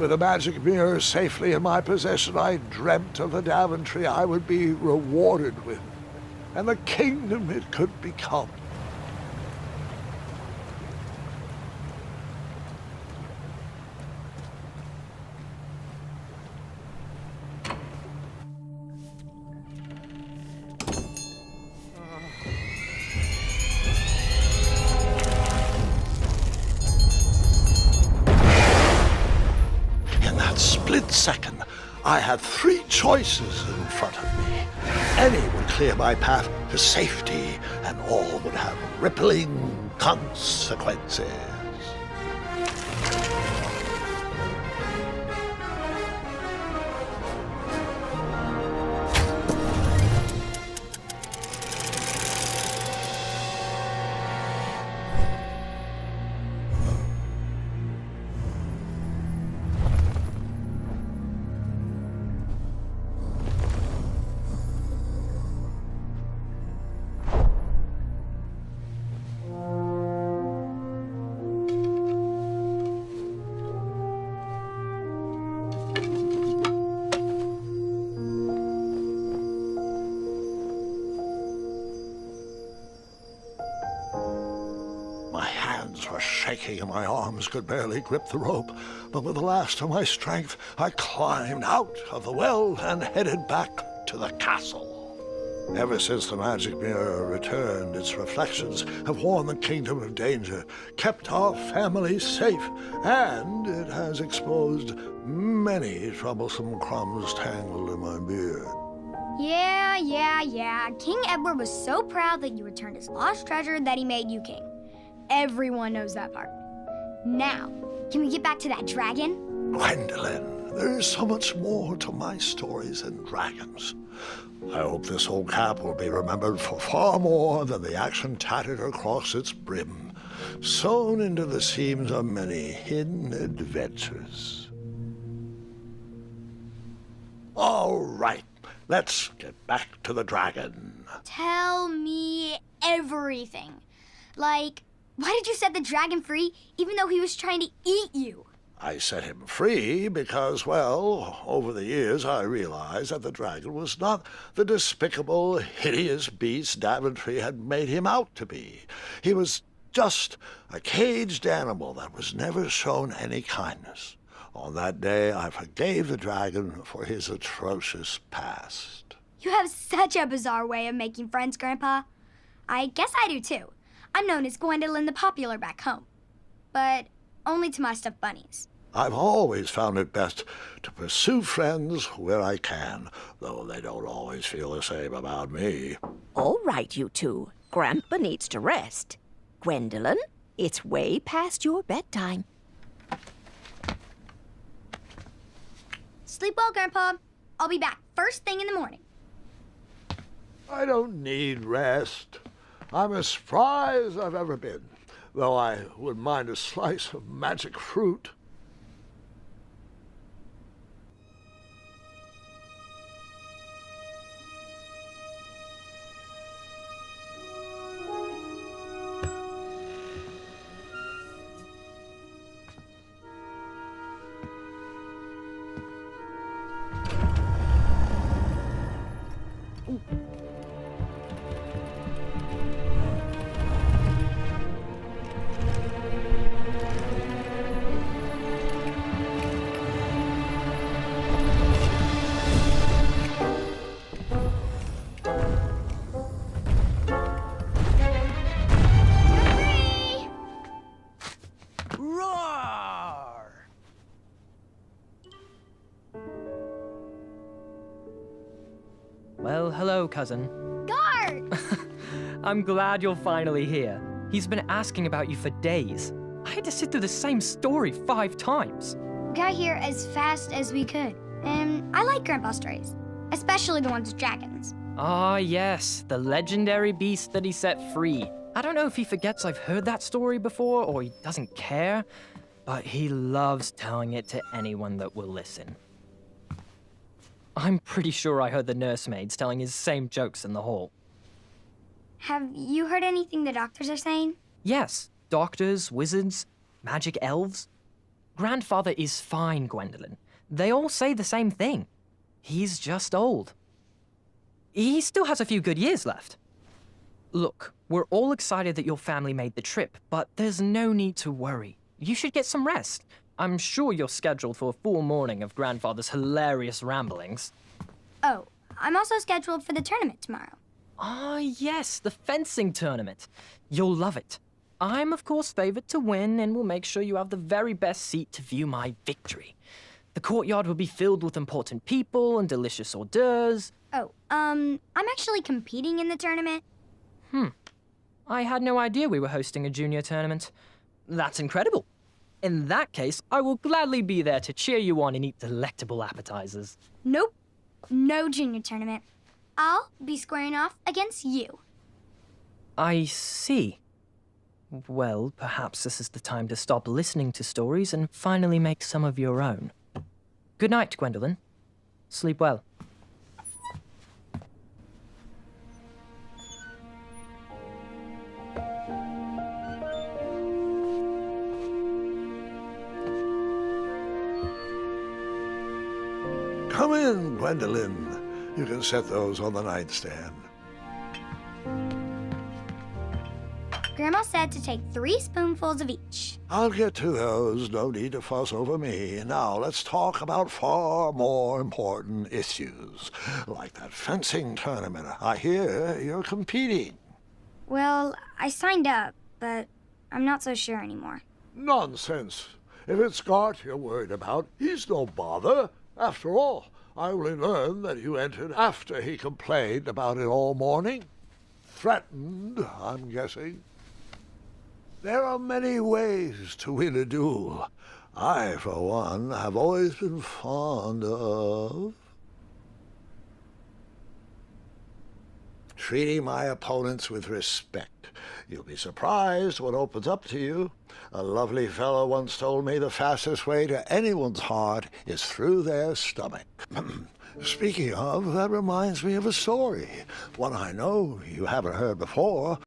With the magic mirror safely in my possession, I dreamt of the Daventry I would be rewarded with, and the kingdom it could become. Split second, I had three choices in front of me. Any would clear my path to safety, and all would have rippling consequences. Were shaking and my arms could barely grip the rope, but with the last of my strength, I climbed out of the well and headed back to the castle. Ever since the magic mirror returned, its reflections have warned the kingdom of danger, kept our family safe, and it has exposed many troublesome crumbs tangled in my beard. Yeah. King Edward was so proud that you returned his lost treasure that he made you king. Everyone knows that part. Now, can we get back to that dragon? Gwendolyn, there is so much more to my stories than dragons. I hope this old cap will be remembered for far more than the action tattered across its brim, sewn into the seams of many hidden adventures. All right, let's get back to the dragon. Tell me everything. Like, why did you set the dragon free even though he was trying to eat you? I set him free because, well, over the years I realized that the dragon was not the despicable, hideous beast Daventry had made him out to be. He was just a caged animal that was never shown any kindness. On that day, I forgave the dragon for his atrocious past. You have such a bizarre way of making friends, Grandpa. I guess I do too. I'm known as Gwendolyn the Popular back home, but only to my stuffed bunnies. I've always found it best to pursue friends where I can, though they don't always feel the same about me. All right, you two. Grandpa needs to rest. Gwendolyn, it's way past your bedtime. Sleep well, Grandpa. I'll be back first thing in the morning. I don't need rest. I'm as spry as I've ever been, though I wouldn't mind a slice of magic fruit. Well, hello, cousin. Guard! I'm glad you're finally here. He's been asking about you for days. I had to sit through the same story 5 times. We got here as fast as we could, and I like Grandpa's stories, especially the ones with dragons. Ah, yes, the legendary beast that he set free. I don't know if he forgets I've heard that story before or he doesn't care, but he loves telling it to anyone that will listen. I'm pretty sure I heard the nursemaids telling his same jokes in the hall. Have you heard anything the doctors are saying? Yes, doctors, wizards, magic elves. Grandfather is fine, Gwendolyn. They all say the same thing. He's just old. He still has a few good years left. Look, we're all excited that your family made the trip, but there's no need to worry. You should get some rest. I'm sure you're scheduled for a full morning of Grandfather's hilarious ramblings. Oh, I'm also scheduled for the tournament tomorrow. Ah, yes, the fencing tournament. You'll love it. I'm, of course, favored to win and will make sure you have the very best seat to view my victory. The courtyard will be filled with important people and delicious hors d'oeuvres. Oh, I'm actually competing in the tournament. I had no idea we were hosting a junior tournament. That's incredible. In that case, I will gladly be there to cheer you on and eat delectable appetizers. Nope, no junior tournament. I'll be squaring off against you. I see. Well, perhaps this is the time to stop listening to stories and finally make some of your own. Good night, Gwendolyn. Sleep well. Come in, Gwendolyn. You can set those on the nightstand. Grandma said to take 3 spoonfuls of each. I'll get to those. No need to fuss over me. Now, let's talk about far more important issues, like that fencing tournament. I hear you're competing. Well, I signed up, but I'm not so sure anymore. Nonsense. If it's Scott you're worried about, he's no bother. After all, I only learned that you entered after he complained about it all morning. Threatened, I'm guessing. There are many ways to win a duel. I, for one, have always been fond of treating my opponents with respect. You'll be surprised what opens up to you. A lovely fellow once told me the fastest way to anyone's heart is through their stomach. Speaking of, that reminds me of a story. One I know you haven't heard before.